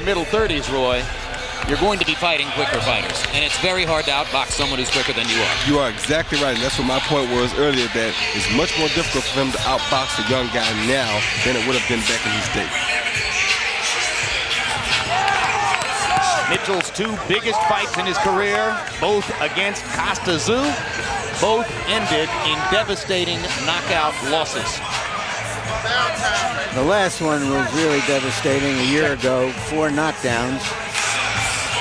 middle 30s, Roy, you're going to be fighting quicker fighters. And it's very hard to outbox someone who's quicker than you are. You are exactly right. And that's what my point was earlier, that it's much more difficult for him to outbox a young guy now than it would have been back in his day. Mitchell's two biggest fights in his career, both against Costa Tszyu, both ended in devastating knockout losses. The last one was really devastating a year ago, 4 knockdowns.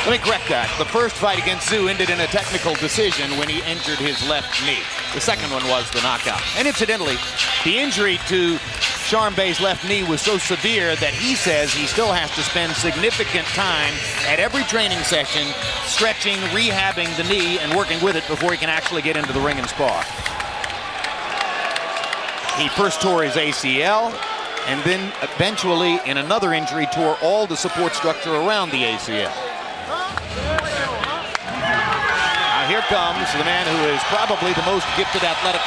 Let me correct that. The first fight against Tszyu ended in a technical decision when he injured his left knee. The second one was the knockout. And incidentally, the injury to Sharmba's left knee was so severe that he says he still has to spend significant time at every training session stretching, rehabbing the knee, and working with it before he can actually get into the ring and spar. He first tore his ACL, and then eventually in another injury tore all the support structure around the ACL. Now here comes the man who is probably the most gifted athletic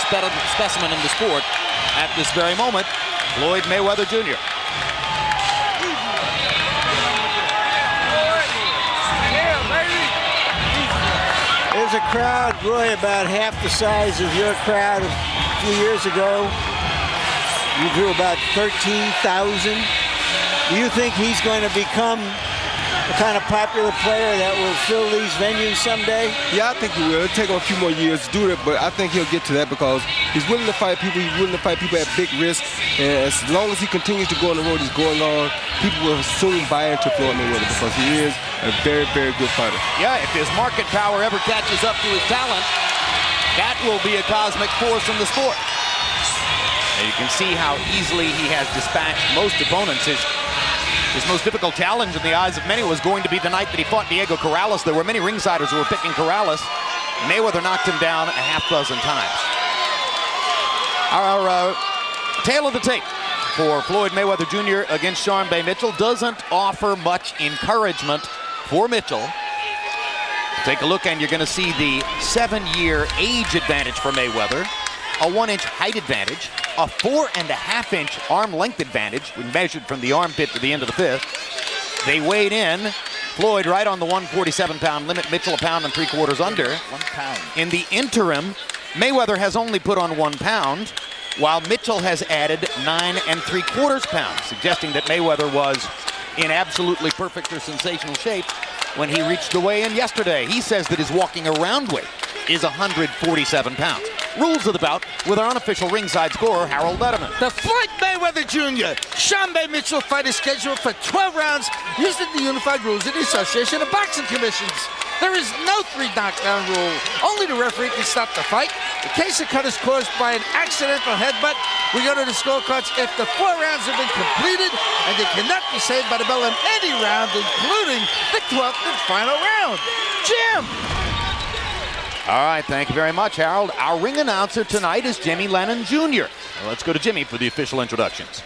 specimen in the sport at this very moment, Floyd Mayweather Jr. There's a crowd, Roy, about half the size of your crowd a few years ago. You drew about 13,000. Do you think he's going to become the kind of popular player that will fill these venues someday? Yeah, I think he will. It'll take him a few more years to do that, but I think he'll get to that because he's willing to fight people. He's willing to fight people at big risk. And as long as he continues to go on the road he's going on, people will soon buy into Floyd Mayweather because he is a very, very good fighter. Yeah, if his market power ever catches up to his talent, that will be a cosmic force in the sport. And you can see how easily he has dispatched most opponents. His most difficult challenge in the eyes of many was going to be the night that he fought Diego Corrales. There were many ringsiders who were picking Corrales. Mayweather knocked him down a half dozen times. Our tale of the tape for Floyd Mayweather Jr. against Sharmba Mitchell doesn't offer much encouragement for Mitchell. Take a look and you're going to see the 7-year age advantage for Mayweather, a 1-inch height advantage, a 4.5-inch arm length advantage when measured from the armpit to the end of the fist. They weighed in. Floyd right on the 147-pound limit, Mitchell 1 3/4 under. 1 pound. In the interim, Mayweather has only put on 1 pound, while Mitchell has added 9 3/4 pounds, suggesting that Mayweather was in absolutely perfect or sensational shape when he reached the weigh-in yesterday. He says that his walking around weight is 147 pounds. Rules of the bout with our unofficial ringside scorer, Harold Letterman. The Floyd Mayweather Jr. Sharmba Mitchell fight is scheduled for 12 rounds using the unified rules of the Association of Boxing Commissions. There is no 3 knockdown rule. Only the referee can stop the fight. In case the cut is caused by an accidental headbutt, we go to the scorecards if the 4 rounds have been completed, and they cannot be saved by the bell in any round, including the 12th and final round. Jim! All right, thank you very much, Harold. Our ring announcer tonight is Jimmy Lennon Jr. Well, let's go to Jimmy for the official introductions.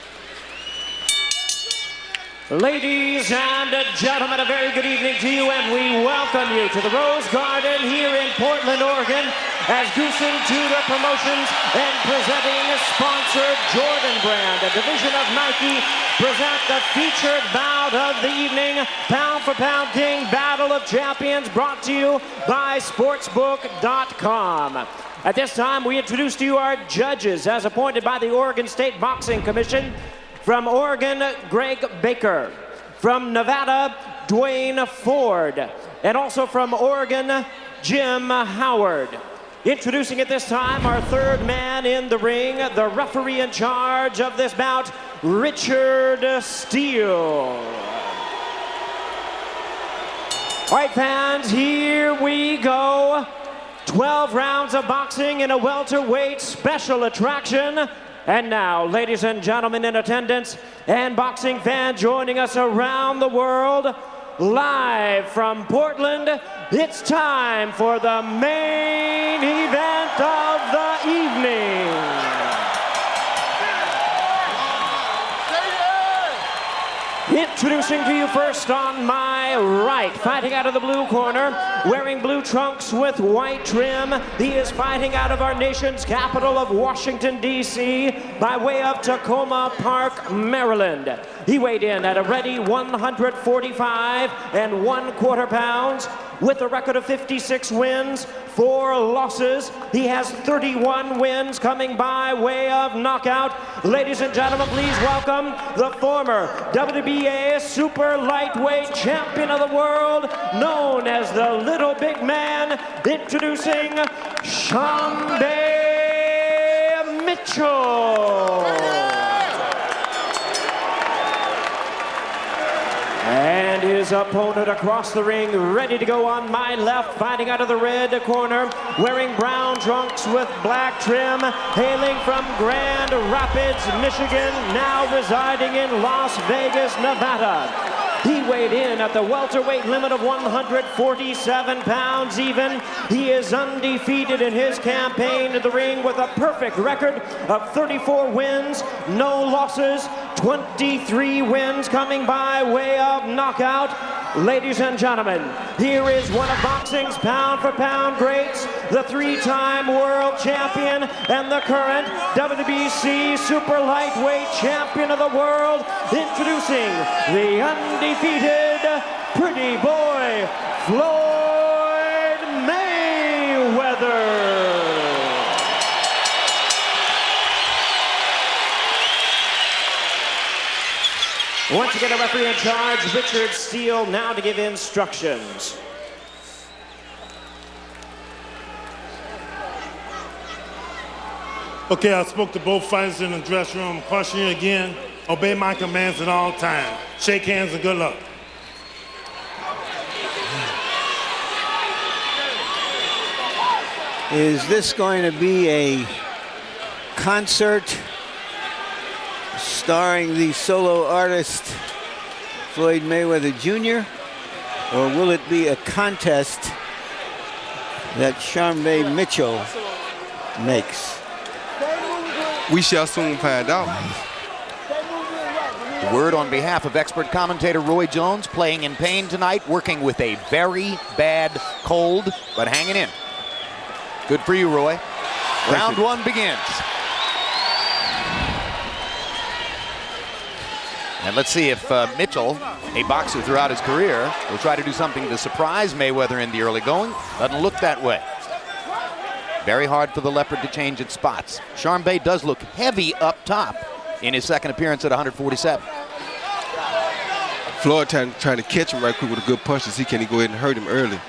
Ladies and gentlemen, a very good evening to you, and we welcome you to the Rose Garden here in Portland, Oregon, as Goosen Tudor Promotions and presenting sponsor Jordan Brand, a division of Nike, present the featured bout of the evening, Pound for Pound King Battle of Champions, brought to you by Sportsbook.com. At this time, we introduce to you our judges as appointed by the Oregon State Boxing Commission. From Oregon, Greg Baker. From Nevada, Dwayne Ford. And also from Oregon, Jim Howard. Introducing at this time our third man in the ring, the referee in charge of this bout, Richard Steele. All right, fans, here we go. 12 rounds of boxing in a welterweight special attraction. And now, ladies and gentlemen in attendance and boxing fans joining us around the world, live from Portland, it's time for the main event of the evening. It Introducing to you first on my right, fighting out of the blue corner, wearing blue trunks with white trim. He is fighting out of our nation's capital of Washington, D.C., by way of Tacoma Park, Maryland. He weighed in at a ready 145 1/4 pounds with a record of 56 wins, 4 losses. He has 31 wins coming by way of knockout. Ladies and gentlemen, please welcome the former WBA Super Lightweight Champion of the world, known as the Little Big Man, introducing Sharmba Mitchell. And his opponent across the ring, ready to go on my left, fighting out of the red corner, wearing brown trunks with black trim, hailing from Grand Rapids, Michigan, now residing in Las Vegas, Nevada. He weighed in at the welterweight limit of 147 pounds even. He is undefeated in his campaign in the ring with a perfect record of 34 wins, no losses, 23 wins coming by way of knockout. Ladies and gentlemen, here is one of boxing's pound-for-pound greats, the 3-time world champion and the current WBC Super Lightweight Champion of the world, introducing the undefeated pretty boy, Floyd Mayweather. Once again, a referee in charge, Richard Steele, now to give instructions. Okay, I spoke to both fighters in the dressing room. Caution you again, obey my commands at all times. Shake hands and good luck. Is this going to be a concert starring the solo artist Floyd Mayweather Jr., or will it be a contest that Sharmba Mitchell makes? We shall soon find out. Word on behalf of expert commentator Roy Jones, playing in pain tonight, working with a very bad cold, but hanging in. Good for you, Roy. Round 1 begins. And let's see if Mitchell, a boxer throughout his career, will try to do something to surprise Mayweather in the early going. Doesn't look that way. Very hard for the Leopard to change its spots. Sharmba does look heavy up top in his second appearance at 147. Floyd trying to catch him right quick with a good punch to see can he go ahead and hurt him early.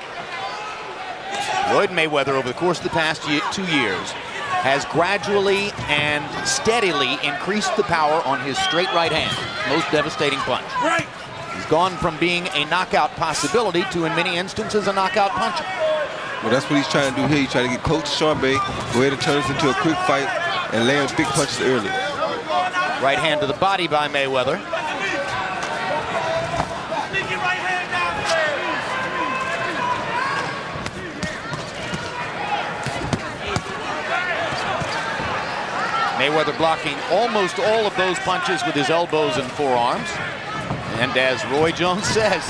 Floyd Mayweather, over the course of the past 2 years, has gradually and steadily increased the power on his straight right hand, most devastating punch. Right. He's gone from being a knockout possibility to, in many instances, a knockout puncher. Well, that's what he's trying to do here. He's trying to get close to Sharmba, go ahead and turn this into a quick fight and land big punches early. Right hand to the body by Mayweather. Mayweather blocking almost all of those punches with his elbows and forearms. And as Roy Jones says,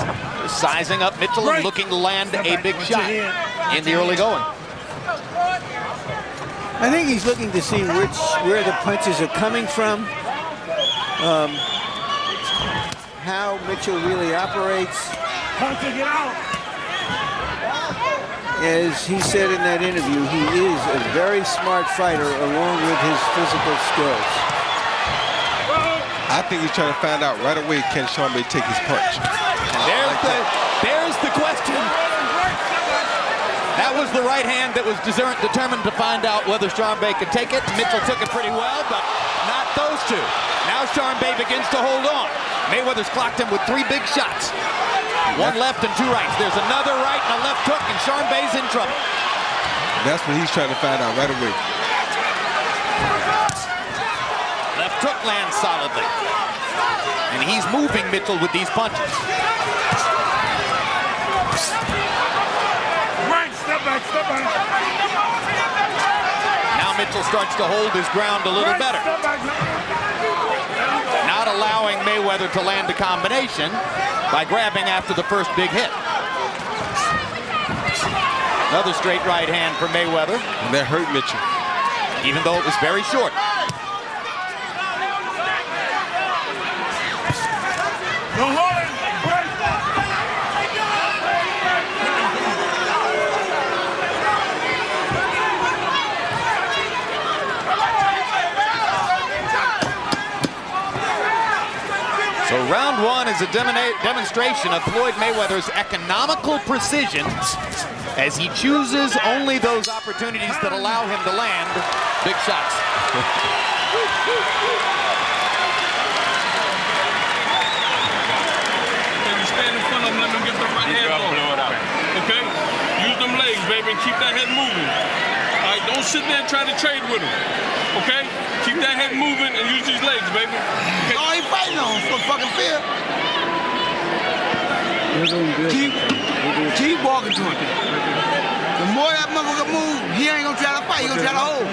sizing up Mitchell and looking to land a big shot in the early going. I think he's looking to see where the punches are coming from, how Mitchell really operates. Get out. As he said in that interview, he is a very smart fighter along with his physical skills. I think he's trying to find out right away, can Sharmba take his punch? And there's the question. That was the right hand that was determined to find out whether Sharmba could take it. Mitchell took it pretty well, but not those two. Now Sharmba begins to hold on. Mayweather's clocked him with 3 big shots. 1 left and 2 rights. There's another right and a left hook, and Sharmba's in trouble. That's what he's trying to find out right away. Left hook lands solidly. And he's moving Mitchell with these punches. Right, step back, step back. Now Mitchell starts to hold his ground a little better. Step back. Not not allowing Mayweather to land a combination by grabbing after the first big hit. Another straight right hand for Mayweather. And that hurt Mitchell. Even though it was very short. So round one is a demonstration of Floyd Mayweather's economical precision as he chooses only those opportunities that allow him to land big shots. Stand in front of him, let him get the right hand on. Okay? Use them legs, baby, and keep that head moving. All right, don't sit there and try to trade with him. Okay? Keep that head moving and use these legs, baby. Okay? Oh, he fighting on for fucking fear. Keep walking to him. The more that motherfucker move, he ain't gonna try to fight, he gonna try to hold.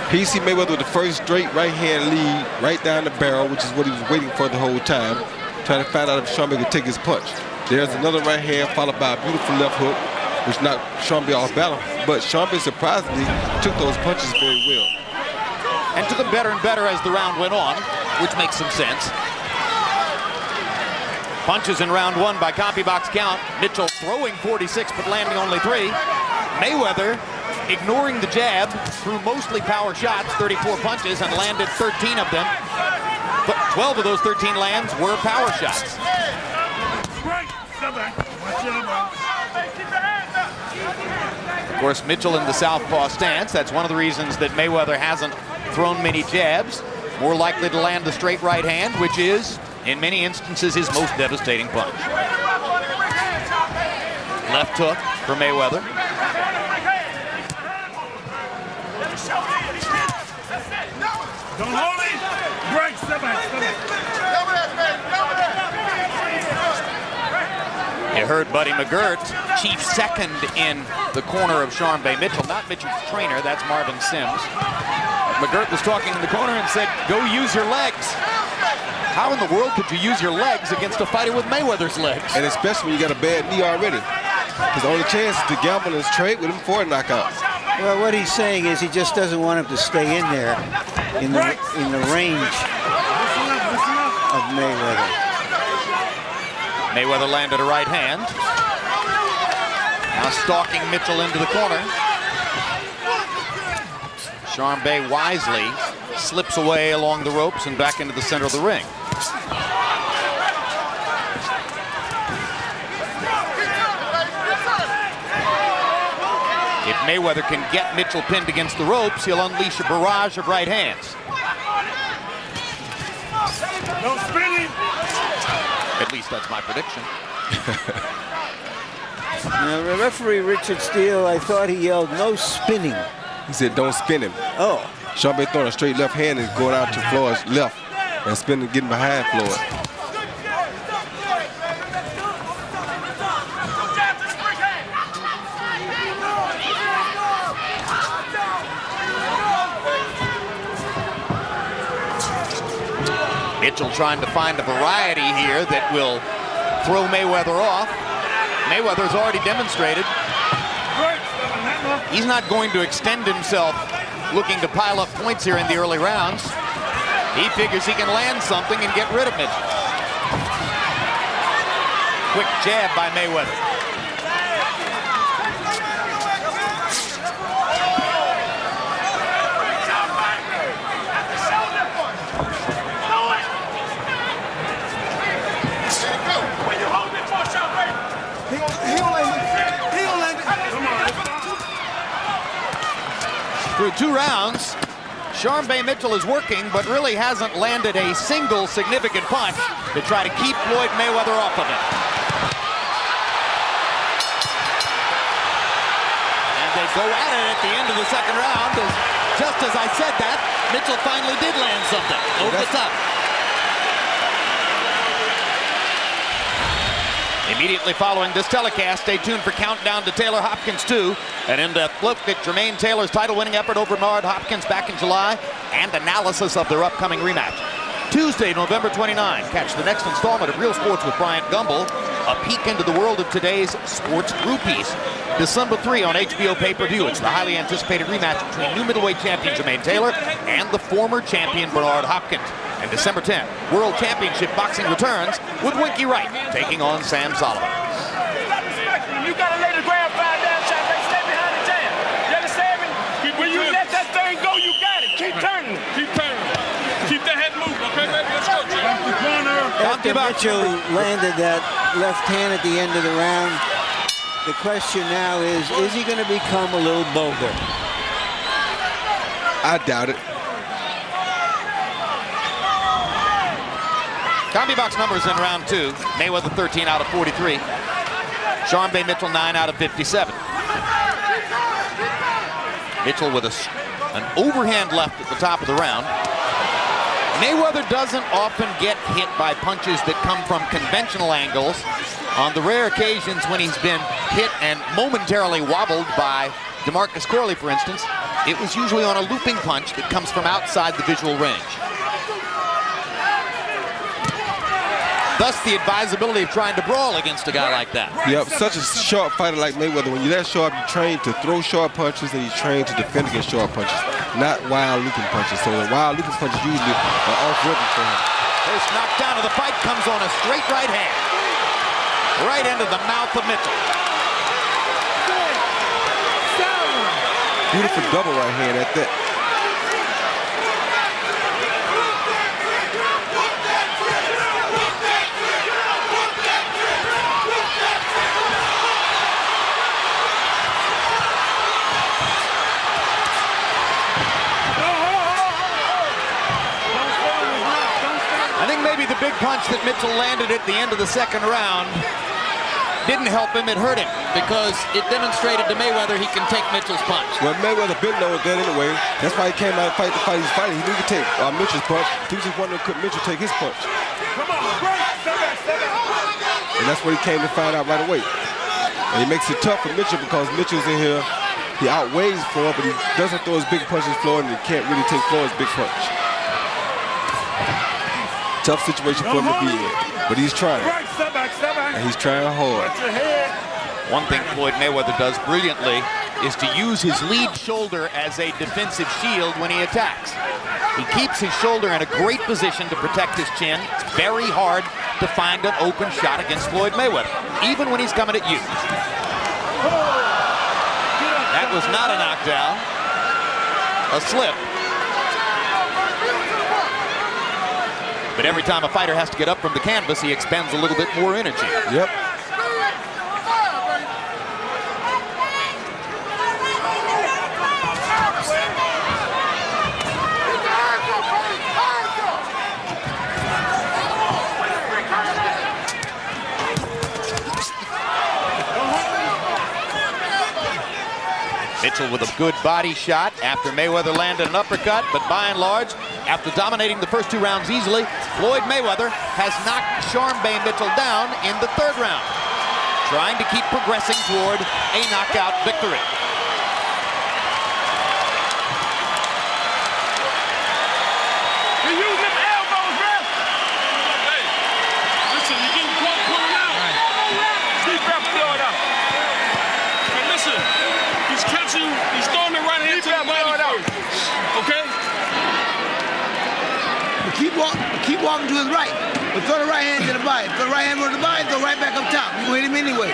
PC Mayweather with the first straight right hand lead right down the barrel, which is what he was waiting for the whole time, trying to find out if Sharmba could take his punch. There's another right hand followed by a beautiful left hook, which knocked Sharmba off balance. But Sharmba surprisingly took those punches very well. And took them better and better as the round went on, which makes some sense. Punches in round one by copy box count. Mitchell throwing 46 but landing only 3. Mayweather ignoring the jab, threw mostly power shots, 34 punches, and landed 13 of them. But 12 of those 13 lands were power shots. Of course, Mitchell in the southpaw stance. That's one of the reasons that Mayweather hasn't thrown many jabs. More likely to land the straight right hand, which is, in many instances, his most devastating punch. Left hook for Mayweather. Don't hold it. Break. Step back. You heard Buddy McGirt, chief second in the corner of Sharmba Mitchell. Not Mitchell's trainer, that's Marvin Sims. McGirt was talking in the corner and said, go use your legs. How in the world could you use your legs against a fighter with Mayweather's legs? And especially when you got a bad knee already. His only chance is to gamble and trade with him for a knockout. Well, what he's saying is he just doesn't want him to stay in there in the range of Mayweather. Mayweather landed a right hand. Now stalking Mitchell into the corner. Sharmba wisely slips away along the ropes and back into the center of the ring. If Mayweather can get Mitchell pinned against the ropes, he'll unleash a barrage of right hands. No spinning. At least that's my prediction. Now, the referee Richard Steele, I thought he yelled no spinning. He said don't spin him. Oh. Sharmba throwing a straight left hand and going out to Floyd's left and spinning, getting behind Floyd. Mitchell trying to find a variety here that will throw Mayweather off. Mayweather's already demonstrated he's not going to extend himself looking to pile up points here in the early rounds. He figures he can land something and get rid of Mitchell. Quick jab by Mayweather. Through 2 rounds, Sharmba Mitchell is working, but really hasn't landed a single significant punch to try to keep Floyd Mayweather off of it. And they go at it at the end of the second round. Just as I said that, Mitchell finally did land something over the top. Immediately following this telecast, stay tuned for Countdown to Taylor Hopkins 2, an in-depth look at Jermaine Taylor's title-winning effort over Bernard Hopkins back in July, and analysis of their upcoming rematch. Tuesday, November 29, catch the next installment of Real Sports with Bryant Gumbel, a peek into the world of today's sports groupies. December 3 on HBO pay-per-view. It's the highly anticipated rematch between new middleweight champion Jermaine Taylor and the former champion Bernard Hopkins. And December 10, World Championship Boxing returns with Winky Wright taking on Sam Solomon. You gotta lay the ground five down, Sharmba. Stay behind the jam. You understand me? When you let that thing go, you got it. Keep turning. Keep turning. Keep the head moving, okay, baby? Let's go, Jim. After Mitchell landed that left hand at the end of the round, the question now is he going to become a little bolder? I doubt it. CombiBox numbers in round 2. Mayweather 13 out of 43. Sharmba Mitchell 9 out of 57. Mitchell with an overhand left at the top of the round. Mayweather doesn't often get hit by punches that come from conventional angles. On the rare occasions when he's been hit and momentarily wobbled by DeMarcus Corley, for instance, it was usually on a looping punch that comes from outside the visual range. Thus, the advisability of trying to brawl against a guy like that. Yep, such a sharp fighter like Mayweather. When you're that sharp, you're trained to throw sharp punches and you're trained to defend against sharp punches, not wild looping punches. So the wild looping punches usually are off-rhythm for him. First knockdown of the fight comes on a straight right hand. Right into the mouth of Mitchell. Beautiful double right hand at that. I think maybe the big punch that Mitchell landed at the end of the second round didn't help him, it hurt him, because it demonstrated to Mayweather he can take Mitchell's punch. Well, Mayweather been knowing that anyway. That's why he came out and fight the fight he's fighting. He knew he could take Mitchell's punch. He was just wondering could Mitchell take his punch. Come on, break. Step back, step back. And that's what he came to find out right away. And he makes it tough for Mitchell because Mitchell's in here. He outweighs Floyd, but he doesn't throw his big punches Floyd, and he can't really take Floyd's big punch. Tough situation for him to be in, but he's trying. Right, step back, step back. And he's trying hard. Watch your head. One thing Floyd Mayweather does brilliantly is to use his lead shoulder as a defensive shield when he attacks. He keeps his shoulder in a great position to protect his chin. It's very hard to find an open shot against Floyd Mayweather, even when he's coming at you. That was not a knockdown, a slip. But every time a fighter has to get up from the canvas, he expends a little bit more energy. Yep. Mitchell with a good body shot after Mayweather landed an uppercut, but by and large, after dominating the first 2 rounds easily, Floyd Mayweather has knocked Sharmba Mitchell down in the 3rd round, trying to keep progressing toward a knockout victory. You use them elbows, ref. Hey, listen, you're getting caught pulling out. Deep ref, blow it up. Hey, listen, he's catching, he's throwing the right hand to the body first. Okay? Keep walking to his right. But throw the right hand to the body. Throw the right hand to the body, throw right back up top. You gonna hit him anyway.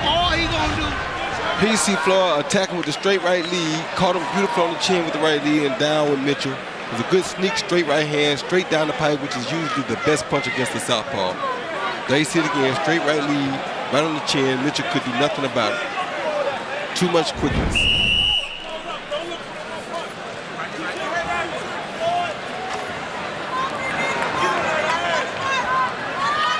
All he gonna do. Here you see Floyd attacking with the straight right lead, caught him beautiful on the chin with the right lead and down with Mitchell. It was a good sneak straight right hand, straight down the pipe, which is usually the best punch against the southpaw. There you see it again, straight right lead, right on the chin. Mitchell could do nothing about it. Too much quickness.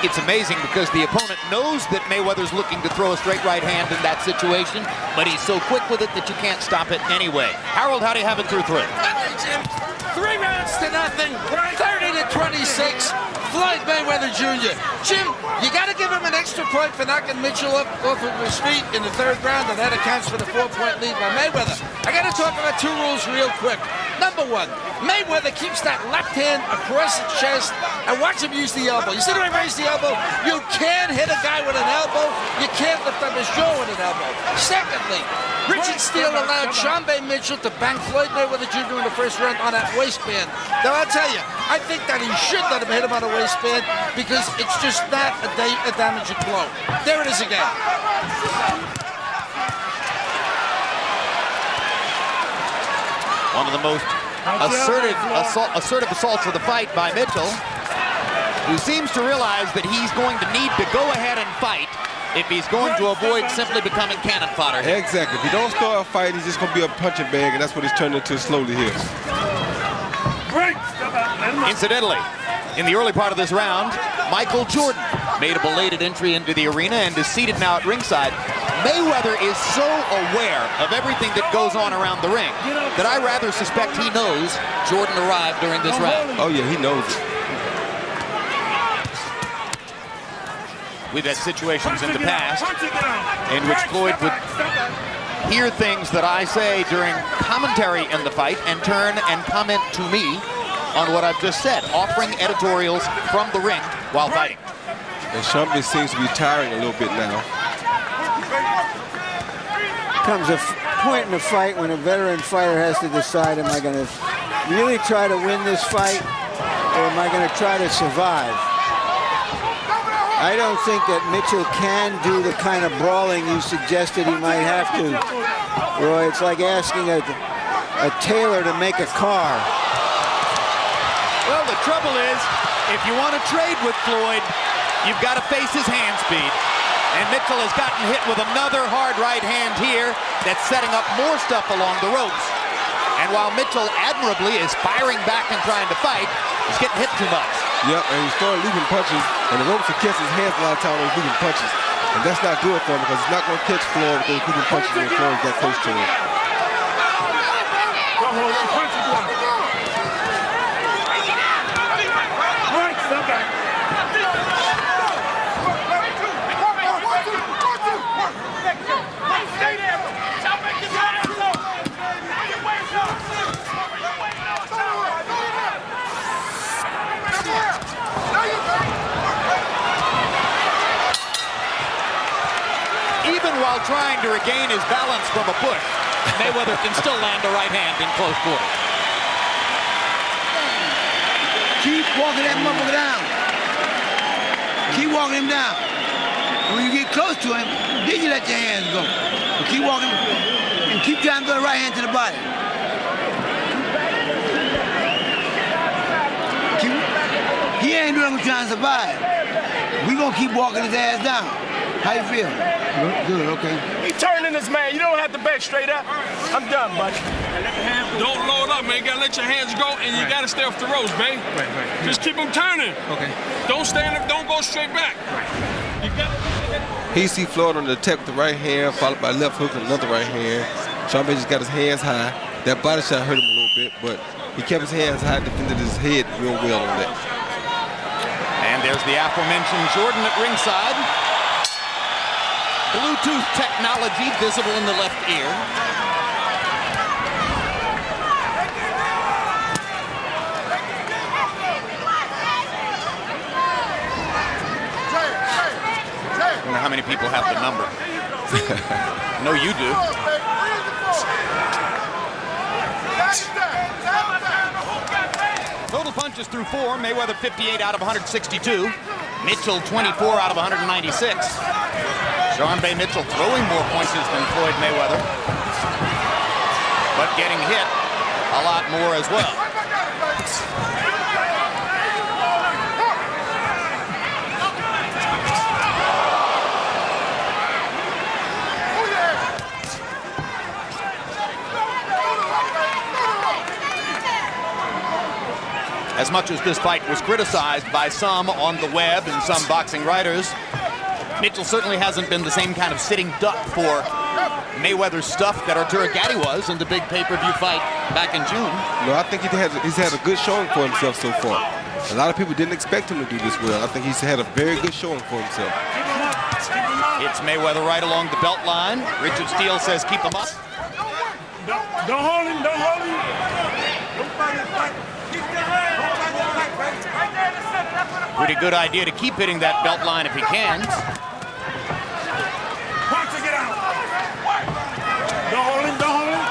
It's amazing because the opponent knows that Mayweather's looking to throw a straight right hand in that situation, but he's so quick with it that you can't stop it anyway. Harold, how do you have it through 3? 3 rounds to nothing, 30 to 26. Floyd Mayweather Jr. Jim, you got to give him an extra point for knocking Mitchell off of his feet in the 3rd round, and that accounts for the 4-point lead by Mayweather. I got to talk about 2 rules real quick. Number 1, Mayweather keeps that left hand across his chest, and watch him use the elbow. You see the way he raised the elbow? You can't hit a guy with an elbow. You can't lift up his jaw with an elbow. Secondly, Richard Steele allowed Sharmba Mitchell to bang Floyd Mayweather Jr. in the 1st round on that waistband. Now, I'll tell you, I think that he should let him hit him on a waistband because it's just not a damaging blow. There it is again. One of the most assertive assaults of the fight by Mitchell, who seems to realize that he's going to need to go ahead and fight if he's going to avoid simply becoming cannon fodder. Exactly. If he don't start a fight, he's just going to be a punching bag, and that's what he's turned into slowly here. Incidentally, in the early part of this round, Michael Jordan made a belated entry into the arena and is seated now at ringside. Mayweather is so aware of everything that goes on around the ring that I rather suspect he knows Jordan arrived during this round. Oh, yeah, he knows it. We've had situations in the past in which Floyd would hear things that I say during commentary in the fight and turn and comment to me on what I've just said, offering editorials from the ring while fighting. And Sharmba seems to be tiring a little bit now. Comes a point in the fight when a veteran fighter has to decide, am I going to really try to win this fight or am I going to try to survive? I don't think that Mitchell can do the kind of brawling you suggested he might have to. Roy, it's like asking a tailor to make a car. Well, the trouble is, if you want to trade with Floyd, you've got to face his hand speed. And Mitchell has gotten hit with another hard right hand here that's setting up more stuff along the ropes. And while Mitchell admirably is firing back and trying to fight, he's getting hit too much. Yep, and he's throwing leaping punches, and the ropes will catch his hands a lot of times with leaping punches. And that's not good for him because he's not going to catch Floyd with those leaping punches when Floyd got close to him. While trying to regain his balance from a push, Mayweather can still land a right hand in close quarters. Keep walking that motherfucker down. Keep walking him down. And when you get close to him, then you let your hands go. But keep walking and keep trying to throw the right hand to the body. He ain't doing what trying to survive. We gonna keep walking his ass down. How you feel? Good, okay. He turning this man. You don't have to back straight up. I'm done, buddy. Don't load up, man. You gotta let your hands go, and you gotta stay off the ropes, babe. Right. Just keep them turning. Okay. Don't stand up. Don't go straight back. You gotta. He see Floyd on the attack with the right hand, followed by left hook and another right hand. Sharmba just got his hands high. That body shot hurt him a little bit, but he kept his hands high, defended his head real well on that. And there's the aforementioned Jordan at ringside. Bluetooth technology visible in the left ear. I wonder how many people have the number. I know you do. Total punches through 4. Mayweather 58 out of 162. Mitchell 24 out of 196. Sharmba Mitchell throwing more punches than Floyd Mayweather, but getting hit a lot more as well. As much as this fight was criticized by some on the web and some boxing writers, Mitchell certainly hasn't been the same kind of sitting duck for Mayweather's stuff that Arturo Gatti was in the big pay-per-view fight back in June. No, I think he's had a good showing for himself so far. A lot of people didn't expect him to do this well. I think he's had a very good showing for himself. It's Mayweather right along the belt line. Richard Steele says keep him up. Don't hold him, don't hold him. Pretty good idea to keep hitting that belt line if he can. Don't hold him, don't hold him.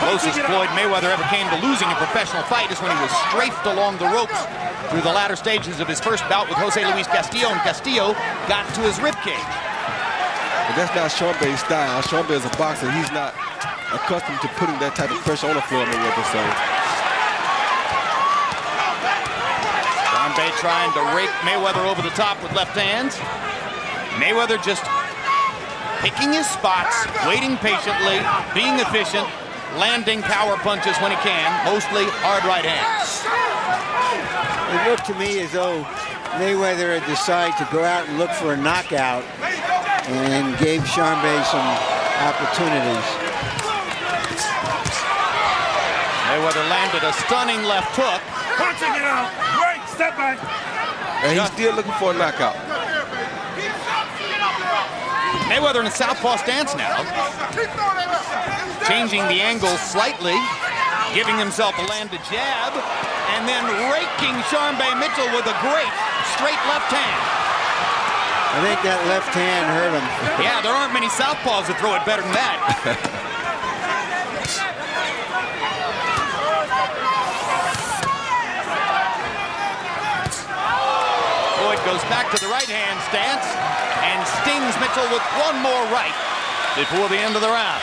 Closest Floyd Mayweather ever came to losing a professional fight is when he was strafed along the ropes through the latter stages of his first bout with Jose Luis Castillo, and Castillo got to his ribcage. But that's not Sharmba's style. Sharmba is a boxer. He's not accustomed to putting that type of pressure on a Floyd Mayweather. So Sharmba trying to rake Mayweather over the top with left hands. Mayweather just picking his spots, waiting patiently, being efficient, landing power punches when he can, mostly hard right hands. It looked to me as though Mayweather had decided to go out and look for a knockout and gave Sharmba some opportunities. Mayweather landed a stunning left hook. Punching it out. Great, step back. and he's still looking for a knockout. Mayweather in a southpaw stance now, changing the angle slightly, giving himself a landed jab, and then raking Sharmba Mitchell with a great straight left hand. I think that left hand hurt him. Yeah, there aren't many southpaws that throw it better than that. Floyd goes back to the right hand stance and stings Mitchell with one more right before the end of the round.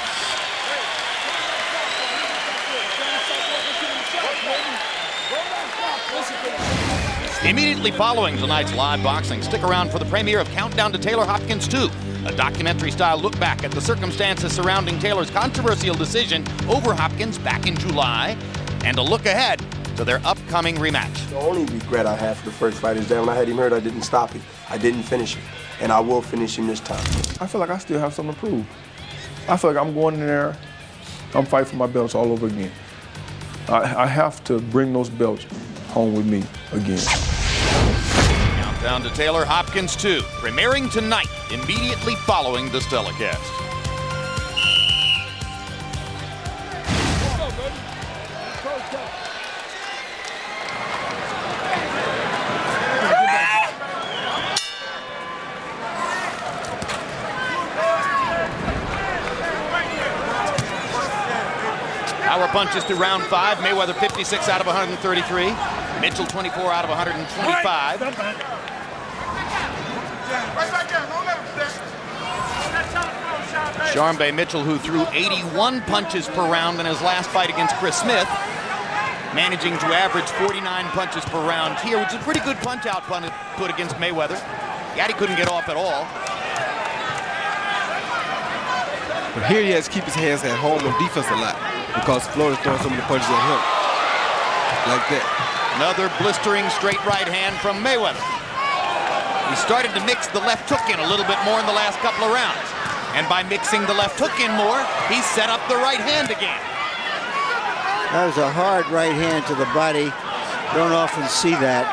Immediately following tonight's live boxing, stick around for the premiere of Countdown to Taylor Hopkins 2, a documentary-style look back at the circumstances surrounding Taylor's controversial decision over Hopkins back in July, and a look ahead to their upcoming rematch. The only regret I have for the first fight is that when I had him hurt, I didn't stop him. I didn't finish him, and I will finish him this time. I feel like I still have something to prove. I feel like I'm going in there, I'm fighting for my belts all over again. I have to bring those belts home with me again. Countdown to Taylor Hopkins 2, premiering tonight, immediately following this telecast. Power punches through round 5. Mayweather 56 out of 133. Mitchell 24 out of 125. Sharmba Mitchell, who threw 81 punches per round in his last fight against Chris Smith, managing to average 49 punches per round here, which is a pretty good punch out put against Mayweather. Yet he couldn't get off at all. But here he has to keep his hands at home on defense a lot because Floyd is throwing so many punches at him. Like that. Another blistering straight right hand from Mayweather. He started to mix the left hook in a little bit more in the last couple of rounds. And by mixing the left hook in more, he set up the right hand again. That was a hard right hand to the body. Don't often see that.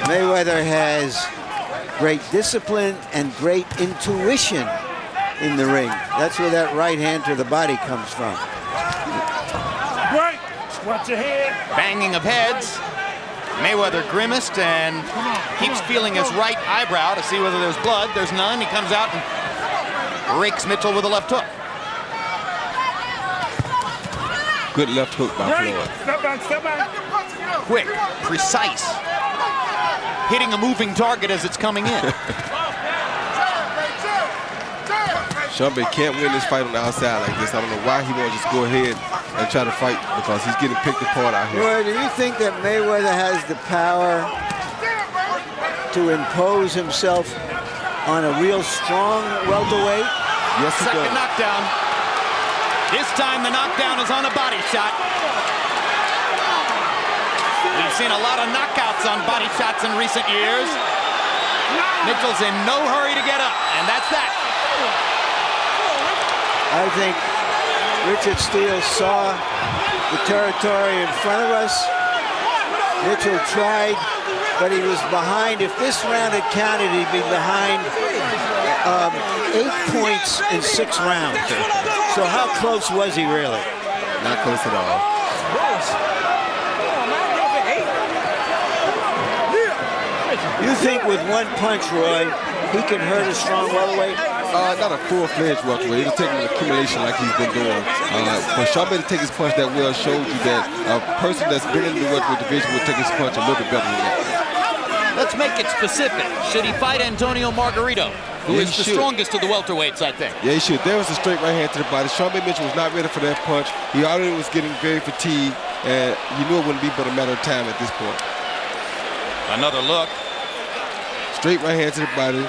Mayweather has great discipline and great intuition in the ring. That's where that right hand to the body comes from. Right. Watch your head. Banging of heads. Mayweather grimaced and keeps feeling his right eyebrow to see whether there's blood. There's none. He comes out and rakes Mitchell with a left hook. Good left hook by Floyd. Step back, step back. Quick, precise. Hitting a moving target as it's coming in. Sharmba can't win this fight on the outside like this. I don't know why he won't just go ahead and try to fight because he's getting picked apart out here. Roy, do you think that Mayweather has the power to impose himself on a real strong welterweight? Yes, he does. Second knockdown. This time the knockdown is on a body shot. We've seen a lot of knockouts on body shots in recent years. Mitchell's in no hurry to get up, and that's that. I think Richard Steele saw the territory in front of us. Mitchell tried, but he was behind. If this round had counted, he'd be behind 8 points in 6 rounds. So how close was he really? Not close at all. You think with one punch, Roy, he can hurt a strong welterweight? Not a full-fledged welterweight. It'll take him an accumulation like he's been doing. For Sharmba to take his punch that well showed you that a person that's been in the welterweight division will take his punch a little bit better than that. Let's make it specific. Should he fight Antonio Margarito, who is the strongest of the welterweights, I think? Yeah, he should. There was a straight right hand to the body. Sharmba Mitchell was not ready for that punch. He already was getting very fatigued, and you knew it wouldn't be but a matter of time at this point. Another look. Straight right hand to the body.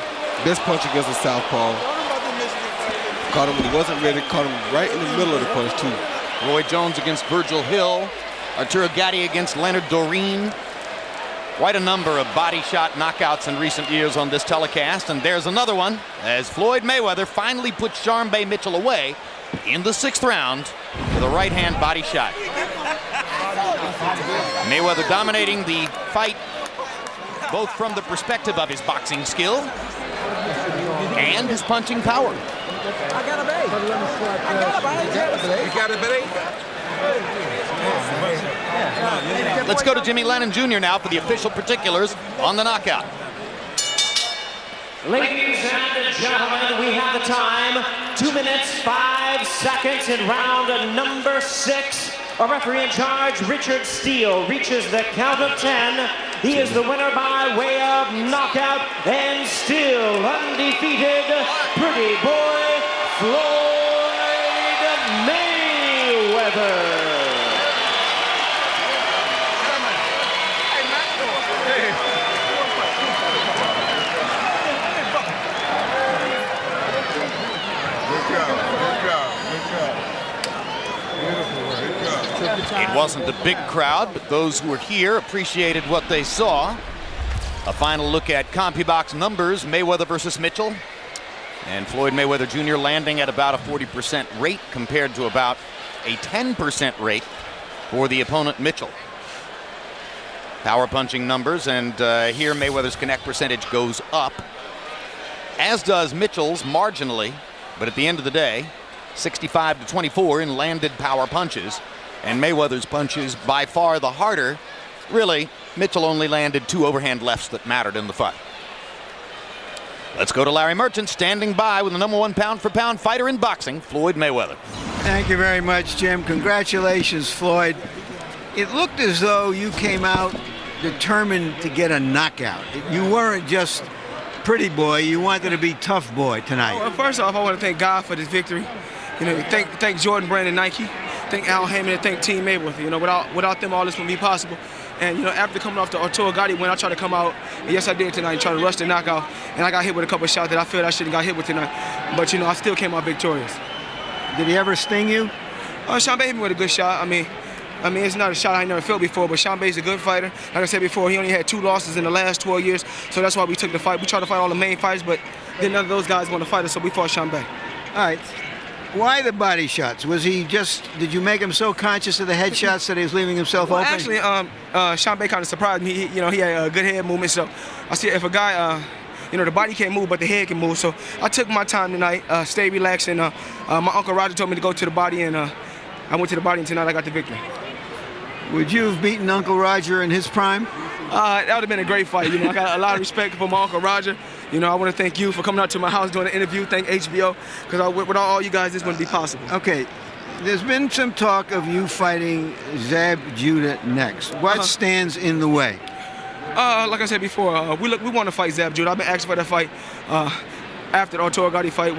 Best punch against a southpaw. Caught him when he wasn't ready. Caught him right in the middle of the punch, too. Roy Jones against Virgil Hill. Arturo Gatti against Leonard Doreen. Quite a number of body shot knockouts in recent years on this telecast. And there's another one as Floyd Mayweather finally put Sharmba Mitchell away in the 6th round with a right hand body shot. Mayweather dominating the fight both from the perspective of his boxing skill and his punching power. Let's go to Jimmy Lennon Jr. now for the official particulars on the knockout. Ladies and gentlemen, we have the time. 2 minutes, 5 seconds in round number 6. A referee in charge, Richard Steele, reaches the count of 10. He is the winner by way of knockout and still undefeated, pretty boy, Floyd Mayweather. It wasn't a big crowd, but those who were here appreciated what they saw. A final look at CompuBox numbers, Mayweather versus Mitchell. And Floyd Mayweather Jr. landing at about a 40% rate compared to about a 10% rate for the opponent Mitchell. Power punching numbers, and here Mayweather's connect percentage goes up, as does Mitchell's marginally, but at the end of the day, 65-24 in landed power punches. And Mayweather's punches by far the harder. Really, Mitchell only landed 2 overhand lefts that mattered in the fight. Let's go to Larry Merchant, standing by with the #1 pound-for-pound fighter in boxing, Floyd Mayweather. Thank you very much, Jim. Congratulations, Floyd. It looked as though you came out determined to get a knockout. You weren't just pretty boy, you wanted to be tough boy tonight. Well, first off, I want to thank God for this victory. You know, thank Jordan Brand and Nike. Thank Al Heyman and thank Team Mayweather. You know, without them, all this wouldn't be possible. And, you know, after coming off the Arturo Gatti win, I tried to come out, and yes, I did tonight, and try to rush the knockout. And I got hit with a couple of shots that I feel I shouldn't got hit with tonight. But, you know, I still came out victorious. Did he ever sting you? Sharmba hit me with a good shot. I mean, it's not a shot I never felt before, but Sharmba's a good fighter. Like I said before, he only had 2 losses in the last 12 years, so that's why we took the fight. We tried to fight all the main fights, but then none of those guys want to fight us, so we fought Sharmba. All right. Why the body shots? Was he just, did you make him so conscious of the headshots that he was leaving himself open? Actually, Sharmba kind of surprised me. He had a good head movement, so I see if a guy, you know, the body can't move, but the head can move. So I took my time tonight, stay relaxed, and my Uncle Roger told me to go to the body, and I went to the body, and tonight I got the victory. Would you have beaten Uncle Roger in his prime? That would have been a great fight. You know, I got a lot of respect for my Uncle Roger. You know, I want to thank you for coming out to my house doing the interview. Thank HBO, because without all you guys, this wouldn't be possible. Okay, there's been some talk of you fighting Zab Judah next. What stands in the way? Like I said before, we want to fight Zab Judah. I've been asking for that fight after the Arturo Gatti fight.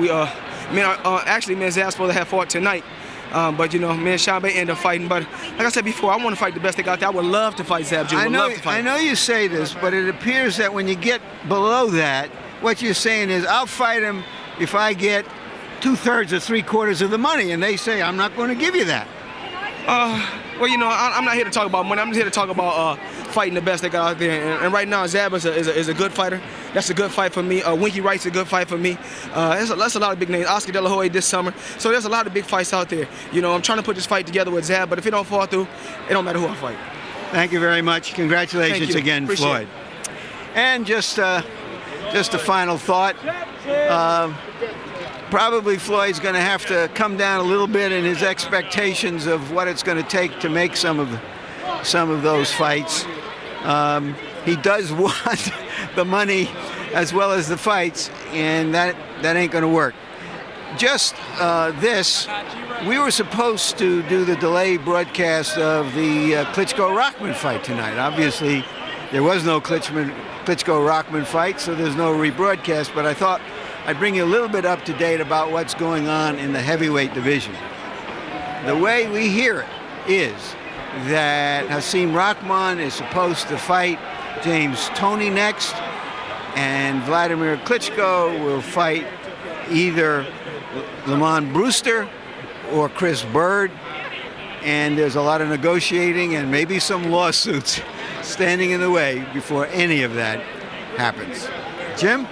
Actually, me and Zab's supposed to have fought tonight. But, you know, me and Sharmba ended up fighting. But like I said before, I want to fight the best they got there. I would love to fight Zab Judah. I know you say this, but it appears that when you get below that, what you're saying is, I'll fight him if I get 2/3 or 3/4 of the money. And they say, I'm not going to give you that. Well, you know, I'm not here to talk about money. I'm just here to talk about fighting the best they got out there. And right now, Zab is a good fighter. That's a good fight for me. Winky Wright's a good fight for me. That's a lot of big names. Oscar De La Hoya this summer. So there's a lot of big fights out there. You know, I'm trying to put this fight together with Zab, but if it don't fall through, it don't matter who I fight. Thank you very much. Congratulations again, Appreciate Floyd. And just a final thought. Probably Floyd's going to have to come down a little bit in his expectations of what it's going to take to make some of those fights. He does want the money as well as the fights, and that ain't going to work. Just this, we were supposed to do the delayed broadcast of the Klitschko-Rockman fight tonight. Obviously, there was no Klitschko-Rockman fight, so there's no rebroadcast, but I thought I'd bring you a little bit up to date about what's going on in the heavyweight division. The way we hear it is that Hasim Rahman is supposed to fight James Toney next, and Vladimir Klitschko will fight either Lamont Brewster or Chris Bird, and there's a lot of negotiating and maybe some lawsuits standing in the way before any of that happens. Jim?